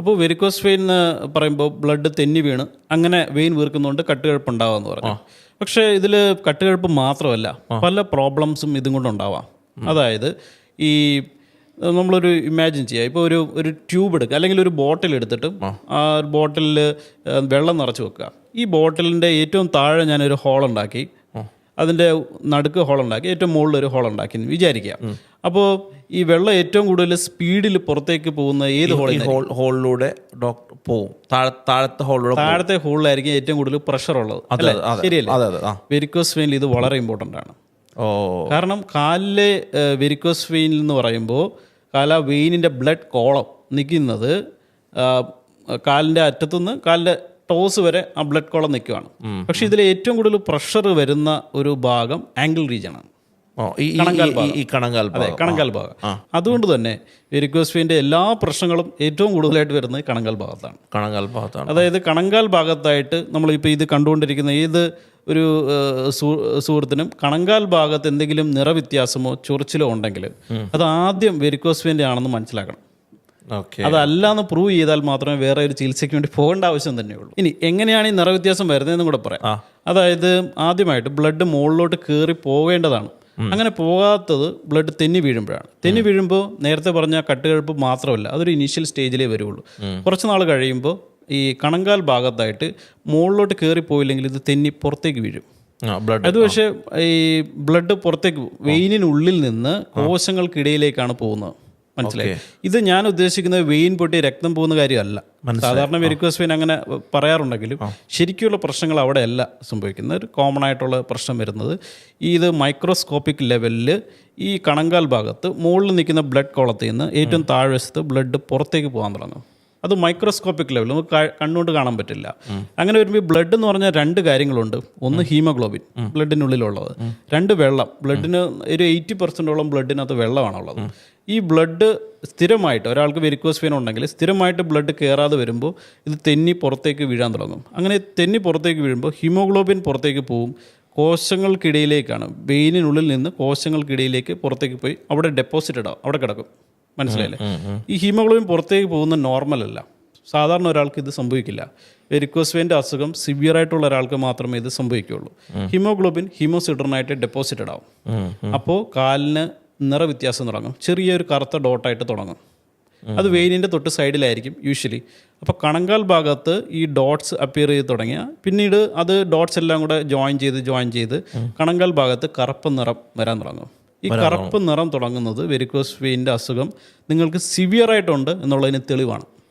അപ്പോൾ varicose vein എന്ന് പറയുമ്പോൾ ബ്ലഡ് തെന്നി വീണ് അങ്ങനെ വെയിൻ വീർക്കുന്നതുകൊണ്ട് കട്ടുകഴുപ്പ് ഉണ്ടാവാമെന്ന് പറഞ്ഞു. പക്ഷേ ഇതിൽ കട്ടുകഴുപ്പ് മാത്രമല്ല, പല പ്രോബ്ലംസും ഇതും കൊണ്ടുണ്ടാവാം. അതായത് ഈ നമ്മളൊരു ഇമാജിൻ ചെയ്യുക, ഇപ്പോൾ ഒരു ട്യൂബ് എടുക്കുക, അല്ലെങ്കിൽ ഒരു ബോട്ടിൽ എടുത്തിട്ട് ആ ബോട്ടിലിൽ വെള്ളം നിറച്ച് വെക്കുക. ഈ ബോട്ടിലിൻ്റെ ഏറ്റവും താഴെ ഞാനൊരു ഹോളുണ്ടാക്കി, അതിൻ്റെ നടുക്ക് ഹോളുണ്ടാക്കി, ഏറ്റവും മുകളിൽ ഒരു ഹോളുണ്ടാക്കി എന്ന് വിചാരിക്കുക. അപ്പോൾ ഈ വെള്ളം ഏറ്റവും കൂടുതൽ സ്പീഡിൽ പുറത്തേക്ക് പോകുന്ന ഏത് ഹോളിലൂടെ പോവും? താഴത്തെ ഹോളിലായിരിക്കും ഏറ്റവും കൂടുതൽ പ്രഷർ ഉള്ളത്. ശരിയല്ലേ? വെരിക്കോസ് വെയിനിൽ ഇത് വളരെ ഇമ്പോർട്ടൻ്റ് ആണ്. കാരണം കാലിലെ വെരിക്കോസ് വെയിൻ എന്ന് പറയുമ്പോൾ വെയിനിൻ്റെ ബ്ലഡ് കോളം നിൽക്കുന്നത് കാലിൻ്റെ അറ്റത്തുനിന്ന് കാലിൻ്റെ ടോസ് വരെ ആ ബ്ലഡ് കോളം നിൽക്കുകയാണ്. പക്ഷെ ഇതിൽ ഏറ്റവും കൂടുതൽ പ്രഷർ വരുന്ന ഒരു ഭാഗം ആംഗിൾ റീജിയനാണ്, കണങ്കാൽ ഭാഗം. അതുകൊണ്ട് തന്നെ വെരിക്കോസ് വെയിൻ്റെ എല്ലാ പ്രശ്നങ്ങളും ഏറ്റവും കൂടുതലായിട്ട് വരുന്നത് കണങ്കാൽ ഭാഗത്താണ്. അതായത് കണങ്കാൽ ഭാഗത്തായിട്ട് നമ്മളിപ്പോൾ ഇത് കണ്ടുകൊണ്ടിരിക്കുന്ന ഏത് ഒരു സുഹൃത്തിനും കണങ്കാൽ ഭാഗത്ത് എന്തെങ്കിലും നിറവ്യത്യാസമോ ചൊറിച്ചിലോ ഉണ്ടെങ്കിൽ അത് ആദ്യം വെരിക്കോസ് വെയിൻ്റെ ആണെന്ന് മനസ്സിലാക്കണം. അതല്ലാന്ന് പ്രൂവ് ചെയ്താൽ മാത്രമേ വേറെ ഒരു ചികിത്സയ്ക്ക് വേണ്ടി പോകേണ്ട ആവശ്യം തന്നെയുള്ളൂ. ഇനി എങ്ങനെയാണ് ഈ നിറവ്യത്യാസം വരുന്നതെന്നും കൂടെ പറയാം. അതായത് ആദ്യമായിട്ട് ബ്ലഡ് മുകളിലോട്ട് കയറി പോകേണ്ടതാണ്. അങ്ങനെ പോകാത്തത് ബ്ലഡ് തെന്നി വീഴുമ്പോഴാണ്. തെന്നി വീഴുമ്പോൾ നേരത്തെ പറഞ്ഞ കട്ടുകഴുപ്പ് മാത്രമല്ല, അതൊരു ഇനീഷ്യൽ സ്റ്റേജിലേ വരുള്ളൂ. കുറച്ച് നാൾ കഴിയുമ്പോൾ ഈ കണങ്കാൽ ഭാഗത്തായിട്ട് മുകളിലോട്ട് കയറിപ്പോയില്ലെങ്കിൽ ഇത് തെന്നി പുറത്തേക്ക് വീഴും. അത് പക്ഷേ ഈ ബ്ലഡ് പുറത്തേക്ക് വെയിനിനുള്ളിൽ നിന്ന് കോശങ്ങൾക്കിടയിലേക്കാണ് പോകുന്നത്. മനസ്സിലായി? ഇത് ഞാൻ ഉദ്ദേശിക്കുന്നത് വെയിൻ പൊട്ടി രക്തം പോകുന്ന കാര്യമല്ല. സാധാരണ വെരിക്കോസ് വെയിൻ അങ്ങനെ പറയാറുണ്ടെങ്കിലും ശരിക്കുള്ള പ്രശ്നങ്ങൾ അവിടെ അല്ല സംഭവിക്കുന്നത്. ഒരു കോമൺ ആയിട്ടുള്ള പ്രശ്നം വരുന്നത് ഇത് മൈക്രോസ്കോപ്പിക് ലെവലിൽ ഈ കണങ്കാൽ ഭാഗത്ത് മുകളിൽ നിൽക്കുന്ന ബ്ലഡ് കോളത്തിൽ നിന്ന് ഏറ്റവും താഴ്വശത്ത് ബ്ലഡ് പുറത്തേക്ക് പോകാൻ തുടങ്ങും. അത് മൈക്രോസ്കോപ്പിക് ലെവൽ നമുക്ക് കണ്ണുകൊണ്ട് കാണാൻ പറ്റില്ല. അങ്ങനെ വരുമ്പോൾ ബ്ലഡ് എന്ന് പറഞ്ഞാൽ രണ്ട് കാര്യങ്ങളുണ്ട്. ഒന്ന് ഹീമോഗ്ലോബിൻ, ബ്ലഡിനുള്ളിലുള്ളത്. രണ്ട് വെള്ളം. ബ്ലഡിന് ഒരു 80% ബ്ലഡിനകത്ത് വെള്ളമാണുള്ളത്. ഈ ബ്ലഡ് സ്ഥിരമായിട്ട് ഒരാൾക്ക് വെരിക്കോസ് വെയിൻ ഉണ്ടെങ്കിൽ സ്ഥിരമായിട്ട് ബ്ലഡ് കയറാതെ വരുമ്പോൾ ഇത് തെന്നി പുറത്തേക്ക് വീഴാൻ തുടങ്ങും. അങ്ങനെ തെന്നി പുറത്തേക്ക് വീഴുമ്പോൾ ഹീമോഗ്ലോബിൻ പുറത്തേക്ക് പോവും. കോശങ്ങൾക്കിടയിലേക്കാണ്, വെയിനിനുള്ളിൽ നിന്ന് കോശങ്ങൾക്കിടയിലേക്ക് പുറത്തേക്ക് പോയി അവിടെ ഡെപ്പോസിറ്റഡ് ആവും, അവിടെ കിടക്കും. മനസ്സിലായില്ലേ? ഈ ഹീമോഗ്ലോബിൻ പുറത്തേക്ക് പോകുന്ന നോർമൽ അല്ല. സാധാരണ ഒരാൾക്ക് ഇത് സംഭവിക്കില്ല. വെരിക്കോസ് വെയിൻ്റെ അസുഖം സിവിയർ ആയിട്ടുള്ള ഒരാൾക്ക് മാത്രമേ ഇത് സംഭവിക്കുകയുള്ളൂ. ഹീമോഗ്ലോബിൻ ഹീമോസിഡറിനായിട്ട് ഡെപ്പോസിറ്റഡ് ആവും. അപ്പോൾ കാലിന് നിറവ്യത്യാസം തുടങ്ങും. ചെറിയൊരു കറുത്ത ഡോട്ടായിട്ട് തുടങ്ങും. അത് വെയിനിൻ്റെ തൊട്ട് സൈഡിലായിരിക്കും യൂഷ്വലി. അപ്പോൾ കണങ്കാൽ ഭാഗത്ത് ഈ ഡോട്ട്സ് അപ്പിയർ ചെയ്ത് തുടങ്ങിയ പിന്നീട് അത് ഡോട്ട്സ് എല്ലാം കൂടെ ജോയിൻ ചെയ്ത് കണങ്കാൽ ഭാഗത്ത് കറുപ്പ് നിറം വരാൻ തുടങ്ങും. ഈ കറുപ്പ് നിറം തുടങ്ങുന്നത് വെരിക്കോസ് വെയിൻ്റെ അസുഖം നിങ്ങൾക്ക് സിവിയർ ആയിട്ടുണ്ട് എന്നുള്ളതിന് തെളിവാണ്.